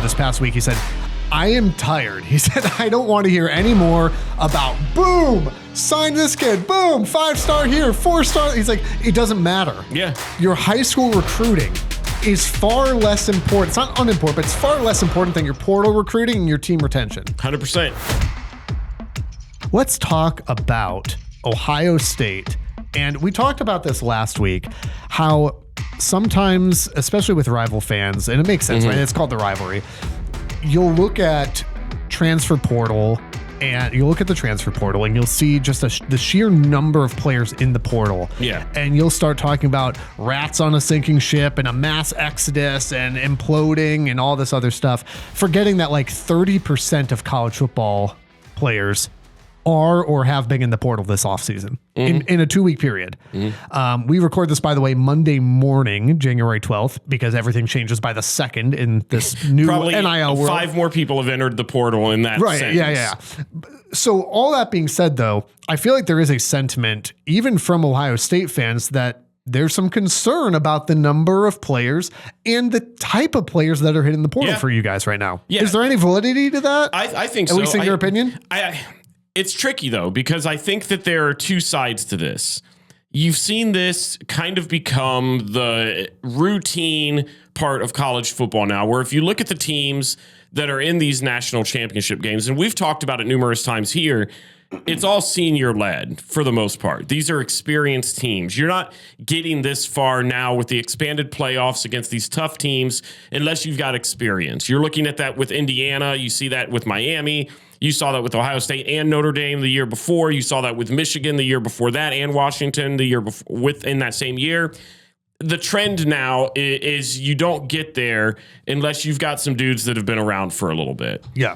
this past week. He said, I am tired. He said, I don't want to hear any more about boom, sign this kid, boom, 5-star here, 4-star. He's like, it doesn't matter. Yeah. Your high school recruiting is far less important. It's not unimportant, but it's far less important than your portal recruiting and your team retention. 100%. Let's talk about Ohio State. And we talked about this last week, how sometimes, especially with rival fans, and it makes sense, right? It's called the rivalry. You'll look at transfer portal and you'll look at the transfer portal and you'll see just the sheer number of players in the portal. Yeah. And you'll start talking about rats on a sinking ship and a mass exodus and imploding and all this other stuff, forgetting that like 30% of college football players are or have been in the portal this offseason in a 2-week period. We record this, by the way, Monday morning, January 12th, because everything changes by the 2nd in this new Probably NIL world. 5 more people have entered the portal in that Right. sentence. Yeah. So all that being said, though, I feel like there is a sentiment, even from Ohio State fans, that there's some concern about the number of players and the type of players that are hitting the portal for you guys right now. Yeah. Is there any validity to that? I think so. At least in your opinion? It's tricky, though, because I think that there are two sides to this. You've seen this kind of become the routine part of college football now, where if you look at the teams that are in these national championship games, and we've talked about it numerous times here, it's all senior led for the most part. These are experienced teams. You're not getting this far now with the expanded playoffs against these tough teams unless you've got experience. You're looking at that with Indiana. You see that with Miami. You saw that with Ohio State and Notre Dame the year before. You saw that with Michigan the year before that and Washington the year before within that same year. The trend now is you don't get there unless you've got some dudes that have been around for a little bit. Yeah.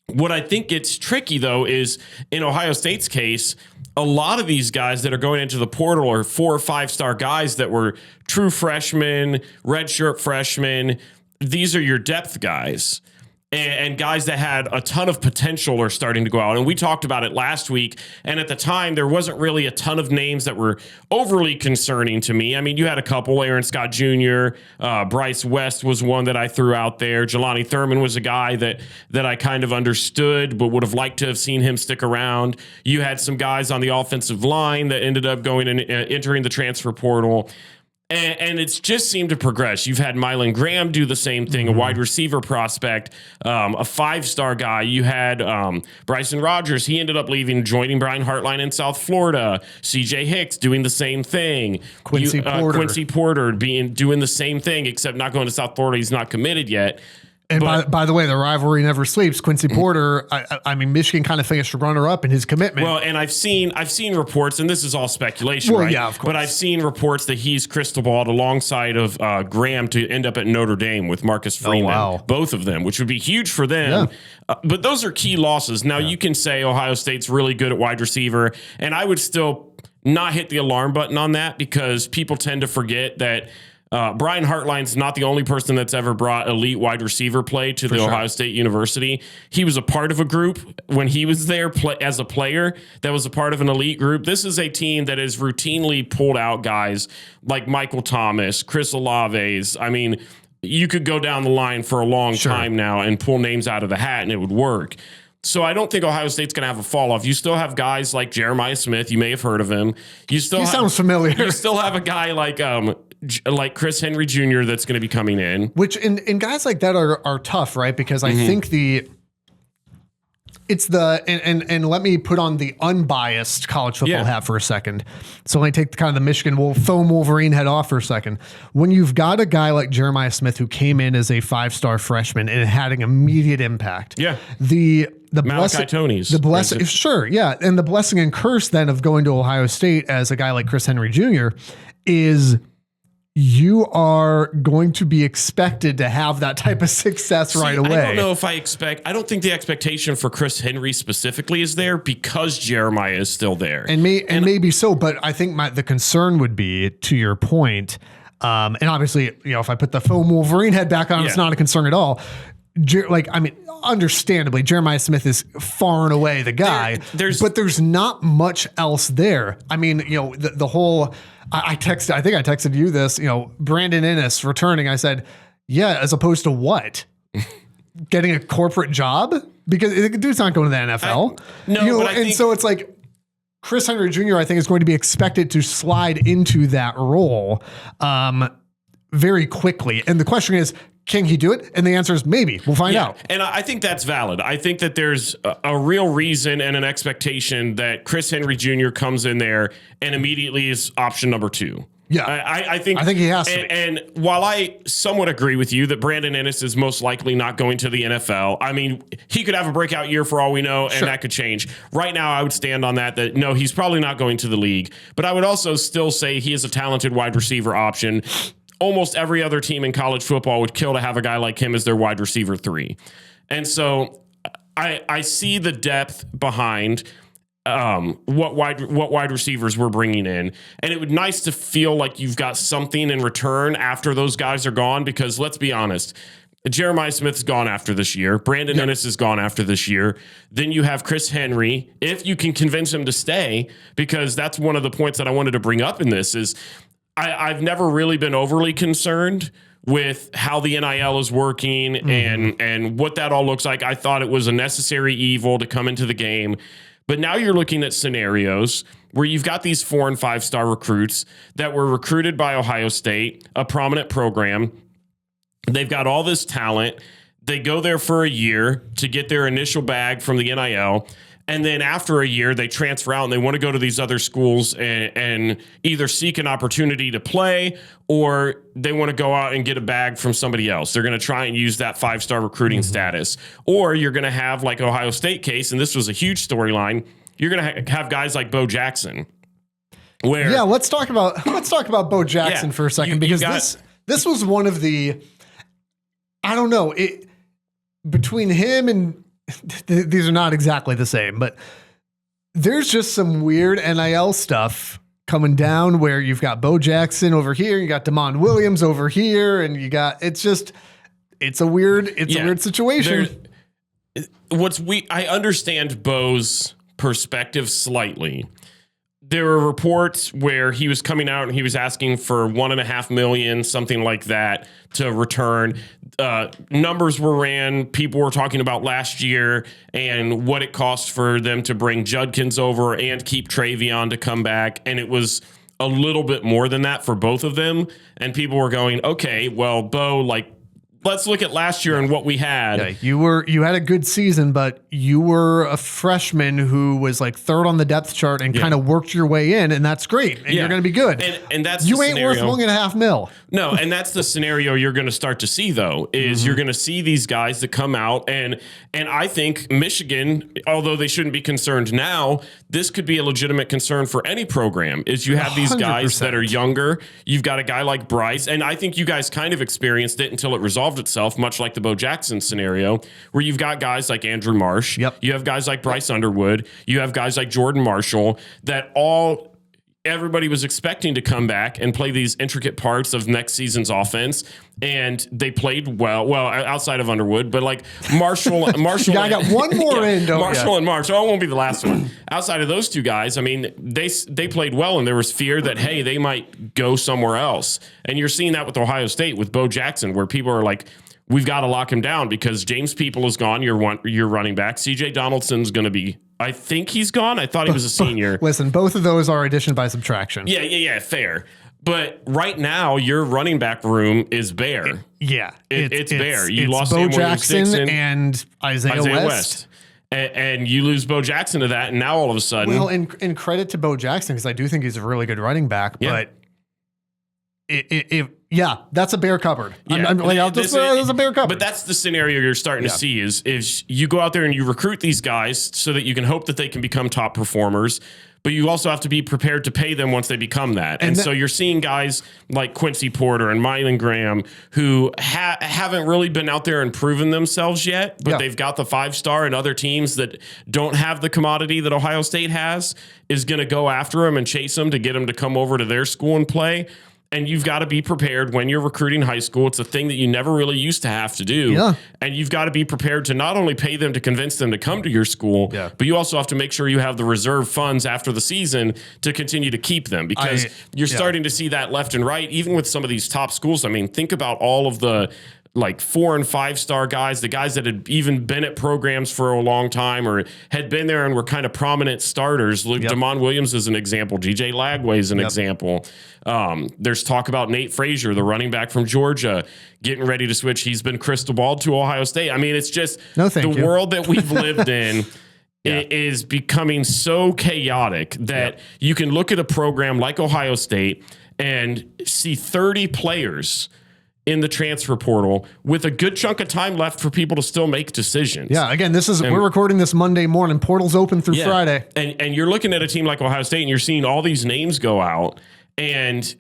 What I think gets tricky, though, is in Ohio State's case, a lot of these guys that are going into the portal are 4 or 5-star guys that were true freshmen, redshirt freshmen. These are your depth guys. And guys that had a ton of potential are starting to go out. And we talked about it last week. And at the time, there wasn't really a ton of names that were overly concerning to me. I mean, you had a couple. Aaron Scott Jr., Bryce West was one that I threw out there. Jelani Thurman was a guy that I kind of understood, but would have liked to have seen him stick around. You had some guys on the offensive line that ended up going and entering the transfer portal. And it's just seemed to progress. You've had Mylan Graham do the same thing, a wide receiver prospect, a 5-star guy. You had Bryson Rogers. He ended up leaving, joining Brian Hartline in South Florida. CJ Hicks doing the same thing. Quincy Porter doing the same thing, except not going to South Florida. He's not committed yet. And by the way, the rivalry never sleeps. Quincy Porter, I mean, Michigan kind of finished runner-up in his commitment. Well, and I've seen reports, and this is all speculation, right? Yeah, of course. But I've seen reports that he's crystal balled alongside of Graham to end up at Notre Dame with Marcus Freeman, both of them, which would be huge for them. Yeah. But those are key losses. Now, you can say Ohio State's really good at wide receiver, and I would still not hit the alarm button on that because people tend to forget that Brian Hartline's not the only person that's ever brought elite wide receiver play to the Ohio State University. He was a part of a group when he was there as a player that was a part of an elite group. This is a team that has routinely pulled out guys like Michael Thomas, Chris Olaves. I mean, you could go down the line for a long time now and pull names out of the hat and it would work. So I don't think Ohio State's going to have a fall off. You still have guys like Jeremiah Smith. You may have heard of him. He sounds familiar. You still have a guy like Chris Henry Jr. that's going to be coming in. Which and guys like that are tough, right? Because I think and let me put on the unbiased college football hat for a second. So let me take kind of the Michigan foam Wolverine head off for a second. When you've got a guy like Jeremiah Smith who came in as a 5-star freshman and had an immediate impact. Yeah. The Malachi Toney's. The blessing, and the blessing and curse then of going to Ohio State as a guy like Chris Henry Jr. is you are going to be expected to have that type of success right away. I don't know if I don't think the expectation for Chris Henry specifically is there because Jeremiah is still there. And maybe so, but I think the concern would be, to your point, and obviously, if I put the foam Wolverine head back on, it's not a concern at all. Understandably, Jeremiah Smith is far and away the guy, but there's not much else there. I mean, the whole, I think I texted you this, Brandon Innes returning. I said, Yeah, as opposed to what? Getting a corporate job? Because the dude's not going to the NFL. So it's like Chris Henry Jr., I think, is going to be expected to slide into that role very quickly. And the question is, can he do it? And the answer is maybe. We'll find out. And I think that's valid. I think that there's a real reason and an expectation that Chris Henry Jr. comes in there and immediately is option number 2. Yeah, I think he has to be. And while I somewhat agree with you that Brandon Ennis is most likely not going to the NFL, I mean, he could have a breakout year for all we know, and that could change. Right now, I would stand on that no, he's probably not going to the league. But I would also still say he is a talented wide receiver option. Almost every other team in college football would kill to have a guy like him as their wide receiver 3. And so I see the depth behind what wide receivers we're bringing in. And it would be nice to feel like you've got something in return after those guys are gone, because let's be honest, Jeremiah Smith's gone after this year. Brandon Ennis is gone after this year. Then you have Chris Henry, if you can convince him to stay, because that's one of the points that I wanted to bring up in this is I've never really been overly concerned with how the NIL is working and what that all looks like. I thought it was a necessary evil to come into the game. But now you're looking at scenarios where you've got these 4- and 5-star recruits that were recruited by Ohio State, a prominent program. They've got all this talent. They go there for a year to get their initial bag from the NIL. And then after a year, they transfer out and they want to go to these other schools and either seek an opportunity to play or they want to go out and get a bag from somebody else. They're going to try and use that 5-star recruiting status. Or you're going to have, like Ohio State case, and this was a huge storyline, you're going to have guys like Bo Jackson. Let's talk about Bo Jackson for a second, because this was one of the, I don't know, between him and these are not exactly the same, but there's just some weird NIL stuff coming down where you've got Bo Jackson over here, you got DeMond Williams over here, and it's a weird situation. I understand Bo's perspective slightly. There were reports where he was coming out and he was asking for $1.5 million, something like that, to return. Numbers were ran. People were talking about last year and what it cost for them to bring Judkins over and keep Travion to come back. And it was a little bit more than that for both of them. And people were going, okay, well, Bo, let's look at last year and what we had. Yeah, you had a good season, but you were a freshman who was like 3rd on the depth chart and kind of worked your way in, and that's great. And you're going to be good. And that's you ain't worth $1.5 million. No, and that's the scenario you're going to start to see, though, is you're going to see these guys that come out. And I think Michigan, although they shouldn't be concerned now, this could be a legitimate concern for any program, is you have these guys 100%. That are younger. You've got a guy like Bryce, and I think you guys kind of experienced it until it resolved itself, much like the Bo Jackson scenario, where you've got guys like Andrew Marsh. Yep. You have guys like Bryce Underwood. You have guys like Jordan Marshall that everybody was expecting to come back and play these intricate parts of next season's offense. And they played well outside of Underwood, but like Marshall. I got one more in, don't Marshall and Marsh. Oh, it won't be the last one. Outside of those two guys, I mean, they played well, and there was fear that, hey, they might go somewhere else. And you're seeing that with Ohio State, with Bo Jackson, where people are like, we've got to lock him down because James People is gone. Your running back. CJ Donaldson's going to be, I think he's gone. I thought he was a senior. Listen, both of those are addition by subtraction. Yeah, fair. But right now, your running back room is bare. It's bare. You lost Bo Samuel Jackson Dixon and Isaiah West. And you lose Bo Jackson to that, and now all of a sudden... Well, and credit to Bo Jackson, because I do think he's a really good running back, but... that's a bare cupboard. That's a bare cupboard. But that's the scenario you're starting to see is you go out there and you recruit these guys so that you can hope that they can become top performers, but you also have to be prepared to pay them once they become that. And so you're seeing guys like Quincy Porter and Mylan Graham who haven't really been out there and proven themselves yet, but they've got the 5-star, and other teams that don't have the commodity that Ohio State has is going to go after them and chase them to get them to come over to their school and play. And you've got to be prepared when you're recruiting high school. It's a thing that you never really used to have to do. Yeah. And you've got to be prepared to not only pay them to convince them to come to your school, but you also have to make sure you have the reserve funds after the season to continue to keep them, because you're starting to see that left and right, even with some of these top schools. I mean, think about all of the like 4 and 5 star guys, the guys that had even been at programs for a long time or had been there and were kind of prominent starters. Luke Damon Williams is an example. DJ Lagway is an example. There's talk about Nate Frazier, the running back from Georgia, getting ready to switch. He's been crystal balled to Ohio State. I mean, it's just the world that we've lived in. Is becoming so chaotic that you can look at a program like Ohio State and see 30 players in the transfer portal with a good chunk of time left for people to still make decisions. Yeah, again, we're recording this Monday morning. Portal's open through Friday. And you're looking at a team like Ohio State and you're seeing all these names go out and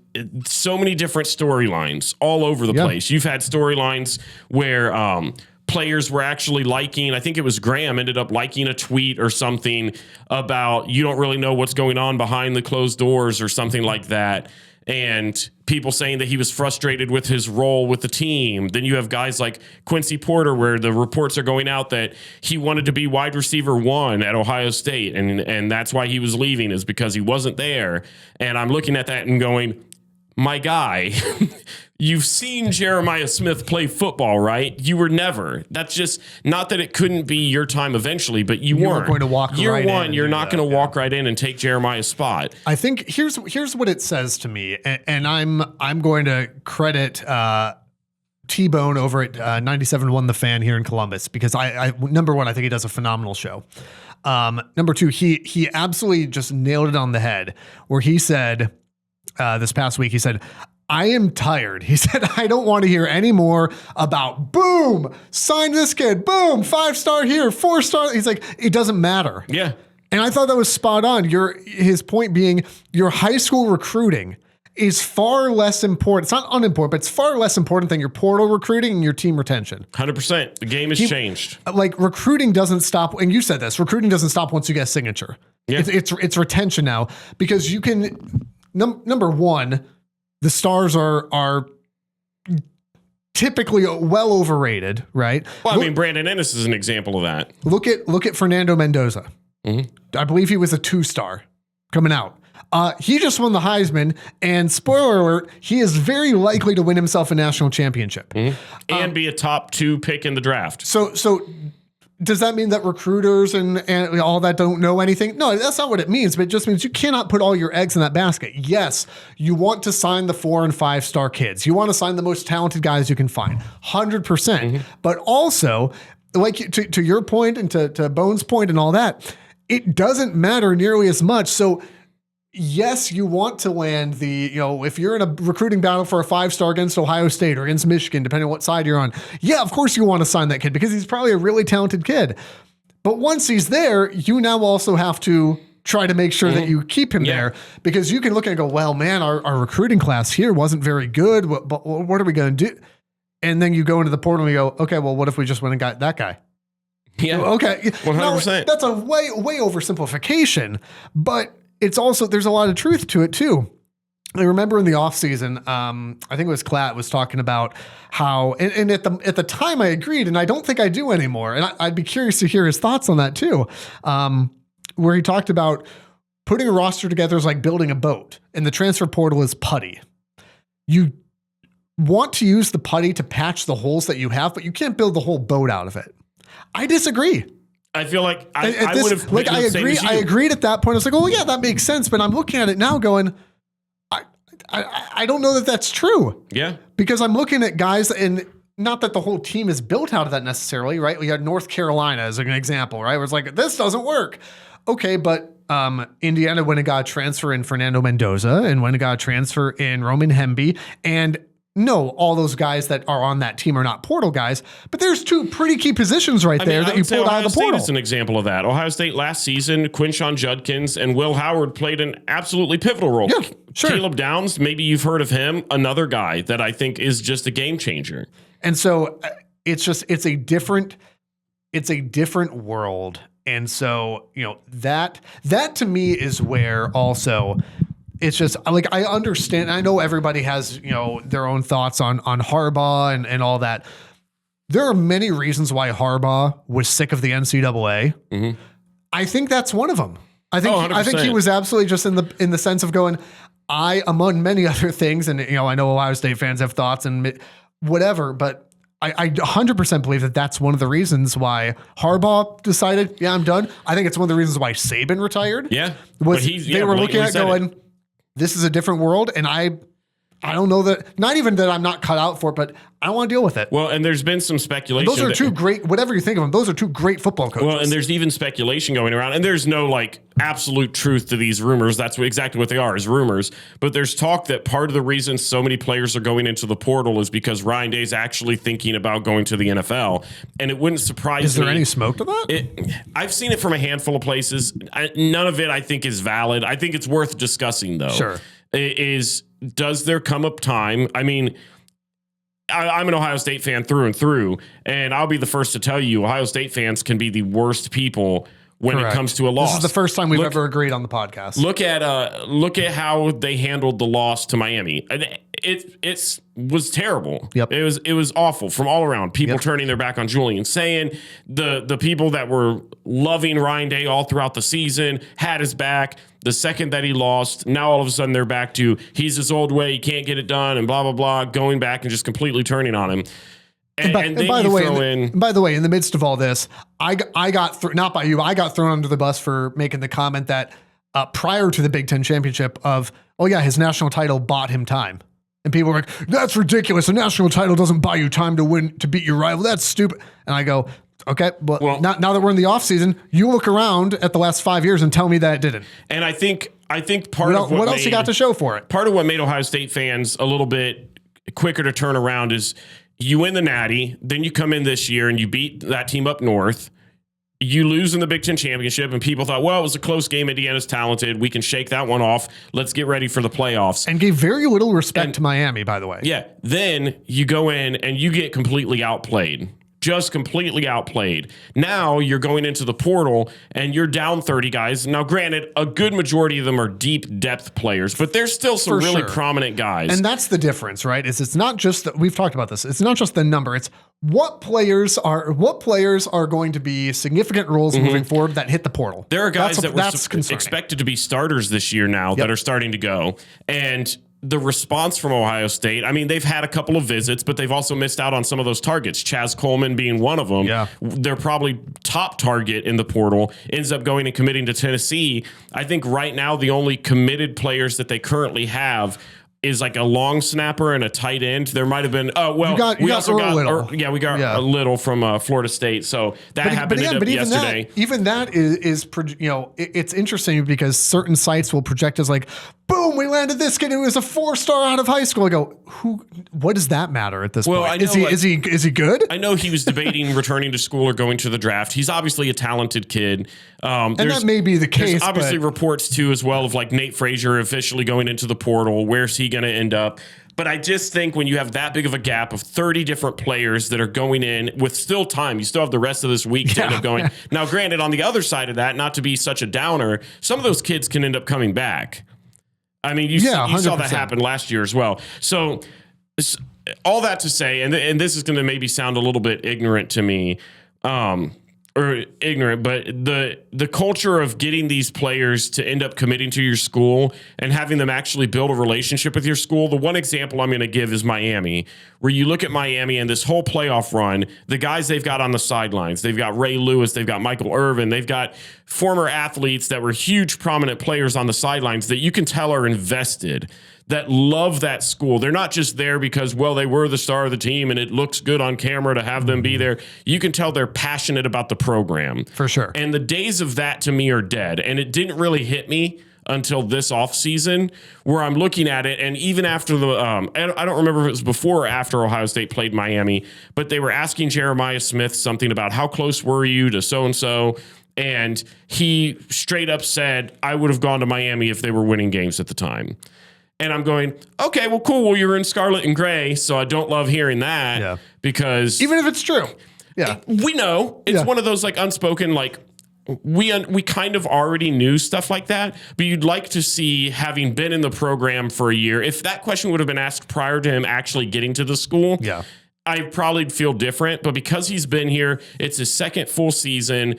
so many different storylines all over the place. You've had storylines where players were actually liking, I think it was Graham ended up liking a tweet or something about you don't really know what's going on behind the closed doors or something like that. And people saying that he was frustrated with his role with the team. Then you have guys like Quincy Porter, where the reports are going out that he wanted to be wide receiver 1 at Ohio State. And that's why he was leaving, is because he wasn't there. And I'm looking at that and going, my guy, you've seen Jeremiah Smith play football, right? You were never. That's just not that it couldn't be your time eventually, but you weren't going to walk year right one. in You're not going to walk right in and take Jeremiah's spot. I think here's what it says to me, and I'm going to credit T-Bone over at 97.1 The Fan here in Columbus, because I number one, I think he does a phenomenal show. Number two, he absolutely just nailed it on the head, where he said this past week, he said, I am tired. He said, I don't want to hear any more about boom, sign this kid, boom, 5-star here, 4-star. He's like, it doesn't matter. Yeah. And I thought that was spot on. His point being, your high school recruiting is far less important. It's not unimportant, but it's far less important than your portal recruiting and your team retention. 100%. The game has changed. Like, recruiting doesn't stop. And you said this, recruiting doesn't stop once you get a signature. Yeah. It's retention now, because you can, number one, the stars are typically well overrated, right? Well, I mean, Brandon Ennis is an example of that. Look at Fernando Mendoza. Mm-hmm. I believe he was a 2-star coming out. He just won the Heisman, and spoiler alert, he is very likely to win himself a national championship. Mm-hmm. And be a top 2 pick in the draft. So does that mean that recruiters and all that don't know anything? No, that's not what it means, but it just means you cannot put all your eggs in that basket. Yes, you want to sign the 4 and 5-star kids. You want to sign the most talented guys you can find, 100%. Mm-hmm. But also, like to your point and to Bone's point and all that, it doesn't matter nearly as much. So yes, you want to land if you're in a recruiting battle for a 5-star against Ohio State or against Michigan, depending on what side you're on. Yeah, of course you want to sign that kid because he's probably a really talented kid. But once he's there, you now also have to try to make sure that you keep him there, because you can look and go, well, man, our recruiting class here wasn't very good. What are we going to do? And then you go into the portal and you go, okay, well, what if we just went and got that guy? Yeah. Okay. 100%. Now, that's a way oversimplification, but it's also, there's a lot of truth to it too. I remember in the off season, I think it was Klatt was talking about how, and at the time I agreed, and I don't think I do anymore. And I'd be curious to hear his thoughts on that too. Where he talked about putting a roster together is like building a boat, and the transfer portal is putty. You want to use the putty to patch the holes that you have, but you can't build the whole boat out of it. I disagree. I feel like I would have like I agree. I agreed at that point. I was like, oh yeah, that makes sense. But I'm looking at it now, going, I don't know that that's true. Yeah, because I'm looking at guys, and not that the whole team is built out of that necessarily, right? We had North Carolina as an example, right? Where it's like, this doesn't work. Okay, but Indiana went and got a transfer in Fernando Mendoza, and went and got a transfer in Roman Hemby, and no, all those guys that are on that team are not portal guys, but there's 2 pretty key positions that you pulled out of the portal. Ohio State is an example of that. Ohio State last season, Quinshon Judkins and Will Howard played an absolutely pivotal role. Yeah, sure. Caleb Downs, maybe you've heard of him, another guy that I think is just a game changer. And so it's a different world. And so, that to me is where also it's just like, I understand. I know everybody has, their own thoughts on Harbaugh and all that. There are many reasons why Harbaugh was sick of the NCAA. Mm-hmm. I think that's one of them. I think he was absolutely just in the sense of going, among many other things, and I know Ohio State fans have thoughts and whatever, but I 100% believe that that's one of the reasons why Harbaugh decided, I'm done. I think it's one of the reasons why Saban retired. Yeah. They were looking at going, this is a different world, and I don't know that, not even that I'm not cut out for it, but I don't want to deal with it. Well, and there's been some speculation. And those are two great, whatever you think of them, those are two great football coaches. Well, and there's even speculation going around, and there's no absolute truth to these rumors. That's exactly what they are, is rumors. But there's talk that part of the reason so many players are going into the portal is because Ryan Day's actually thinking about going to the NFL. And it wouldn't surprise me. Is there any smoke to that? I've seen it from a handful of places. None of it, I think, is valid. I think it's worth discussing, though. Sure. Does there come up time? I mean, I'm an Ohio State fan through and through, and I'll be the first to tell you, Ohio State fans can be the worst people when it comes to a loss. This is the first time we've ever agreed on the podcast. Look at how they handled the loss to Miami. It was terrible. Yep. It was awful from all around. People turning their back on Julian, saying the people that were loving Ryan Day all throughout the season had his back. The second that he lost, now all of a sudden they're back to he's his old way, he can't get it done, and blah blah blah, going back and just completely turning on him. And by the way, in the midst of all this, I got not by you, I got thrown under the bus for making the comment that prior to the Big Ten championship of, his national title bought him time. And people were like, that's ridiculous. A national title doesn't buy you time to beat your rival. That's stupid. And I go, okay, well, now that we're in the offseason, you look around at the last 5 years and tell me that it didn't. And I think part of what else you got to show for it? Part of what made Ohio State fans a little bit quicker to turn around is you win the Natty, then you come in this year and you beat that team up north. You lose in the Big Ten championship, and people thought, well, it was a close game. Indiana's talented. We can shake that one off. Let's get ready for the playoffs. And gave very little respect to Miami, by the way. Yeah. Then you go in and you get completely outplayed. Just completely outplayed. Now you're going into the portal and you're down 30 guys. Now, granted, a good majority of them are deep depth players, but there's still some really prominent guys. And that's the difference, right? It's not just that we've talked about this. It's not just the number. It's what players are going to be significant roles moving forward that hit the portal. There are guys that were expected to be starters this year now that are starting to go. And the response from Ohio State, I mean, they've had a couple of visits, but they've also missed out on some of those targets. Chaz Coleman being one of them. Yeah. They're probably top target in the portal, ends up going and committing to Tennessee. I think right now the only committed players that they currently have is like a long snapper and a tight end. There might have been. We got a little from Florida State. So that happened yesterday. Even that is it's interesting because certain sites will project as like, boom, we landed this kid who was a 4-star out of high school. I go, what does that matter at this point? Is he good? I know he was debating returning to school or going to the draft. He's obviously a talented kid. And that may be the case. There's obviously reports too as well of like Nate Frazier officially going into the portal. Where's he going to end up? But I just think when you have that big of a gap of 30 different players that are going in with still time, you still have the rest of this week to end up going. Now, granted, on the other side of that, not to be such a downer, some of those kids can end up coming back. I mean, you saw that happen last year as well. So all that to say, and this is going to maybe sound a little bit ignorant to me, but the culture of getting these players to end up committing to your school and having them actually build a relationship with your school. The one example I'm going to give is Miami, where you look at Miami and this whole playoff run, the guys they've got on the sidelines, they've got Ray Lewis, they've got Michael Irvin, they've got former athletes that were huge prominent players on the sidelines that you can tell are invested, that love that school. They're not just there because, well, they were the star of the team and it looks good on camera to have them be there. You can tell they're passionate about the program. For sure. And the days of that to me are dead. And it didn't really hit me until this offseason where I'm looking at it. And even after I don't remember if it was before or after Ohio State played Miami, but they were asking Jeremiah Smith something about how close were you to so-and-so. And he straight up said, I would have gone to Miami if they were winning games at the time. And I'm going, okay, well, cool. Well, you're in scarlet and gray, so I don't love hearing that because even if it's true, we know it's one of those like unspoken, like we kind of already knew stuff like that, but you'd like to see, having been in the program for a year, if that question would have been asked prior to him actually getting to the school, I probably feel different. But because he's been here, it's his second full season.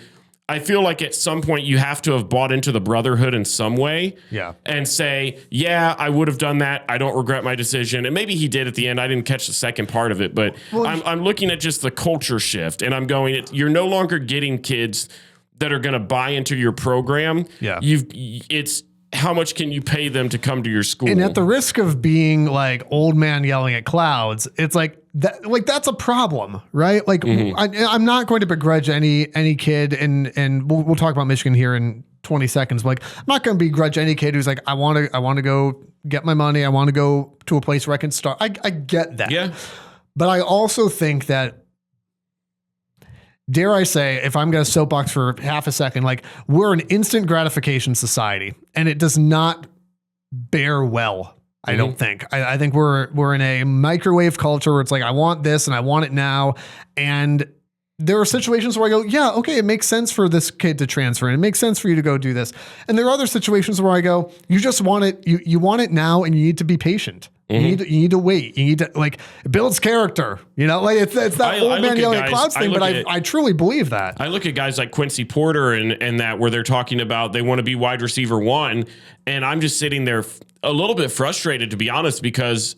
I feel like at some point you have to have bought into the brotherhood in some way and say, yeah, I would have done that. I don't regret my decision. And maybe he did at the end. I didn't catch the second part of it, but I'm looking at just the culture shift, and I'm going, you're no longer getting kids that are going to buy into your program. It's how much can you pay them to come to your school? And at the risk of being like old man yelling at clouds, it's like that, like that's a problem, right? Like I'm not going to begrudge any kid, and we'll talk about Michigan here in 20 seconds. But like, I'm not going to begrudge any kid who's like, I want to go get my money. I want to go to a place where I can start. I get that. Yeah. But I also think that, dare I say, if I'm going to soapbox for half a second, like we're an instant gratification society, and it does not bear well. I don't think. I think we're in a microwave culture where it's like, I want this and I want it now. And there are situations where I go, yeah, okay, it makes sense for this kid to transfer, and it makes sense for you to go do this. And there are other situations where I go, you just want it, you want it now, and you need to be patient. You need to wait. You need to, like, it builds character, you know, like it's that old man yelling at clouds thing, but I truly believe that. I look at guys like Quincy Porter and that, where they're talking about they want to be wide receiver one. And I'm just sitting there a little bit frustrated, to be honest, because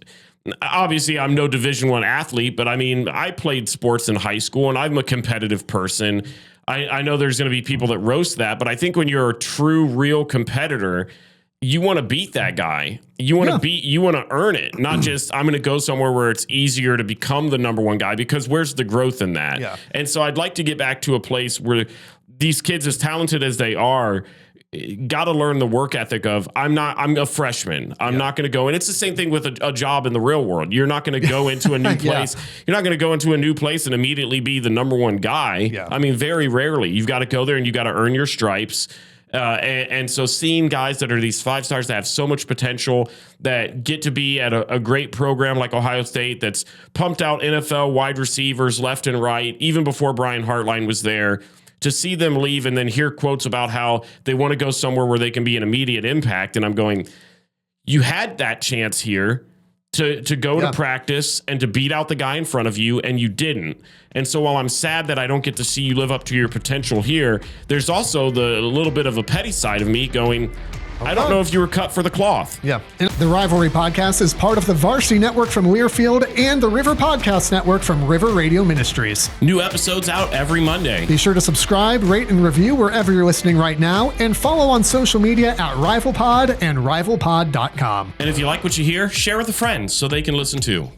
obviously I'm no Division I athlete, but I mean, I played sports in high school and I'm a competitive person. I know there's going to be people that roast that, but I think when you're a true, real competitor, you want to beat that guy. You want to you want to earn it, not just I'm going to go somewhere where it's easier to become the number one guy, because where's the growth in that? Yeah. And so I'd like to get back to a place where these kids, as talented as they are, got to learn the work ethic of I'm a freshman. I'm not going to go. And it's the same thing with a job in the real world. You're not going to go into a new place. You're not going to go into a new place and immediately be the number one guy. I mean, very rarely. You've got to go there and you got to earn your stripes. And so seeing guys that are these 5 stars that have so much potential, that get to be at a great program like Ohio State, that's pumped out NFL wide receivers left and right, even before Brian Hartline was there, to see them leave and then hear quotes about how they want to go somewhere where they can be an immediate impact. And I'm going, you had that chance here to go to practice and to beat out the guy in front of you, and you didn't. And so while I'm sad that I don't get to see you live up to your potential here, there's also the little bit of a petty side of me going, I don't know if you were cut for the cloth. Yeah. And the Rivalry Podcast is part of the Varsity Network from Learfield and the River Podcast Network from River Radio Ministries. New episodes out every Monday. Be sure to subscribe, rate, and review wherever you're listening right now, and follow on social media at RivalPod and RivalPod.com. And if you like what you hear, share with a friend so they can listen too.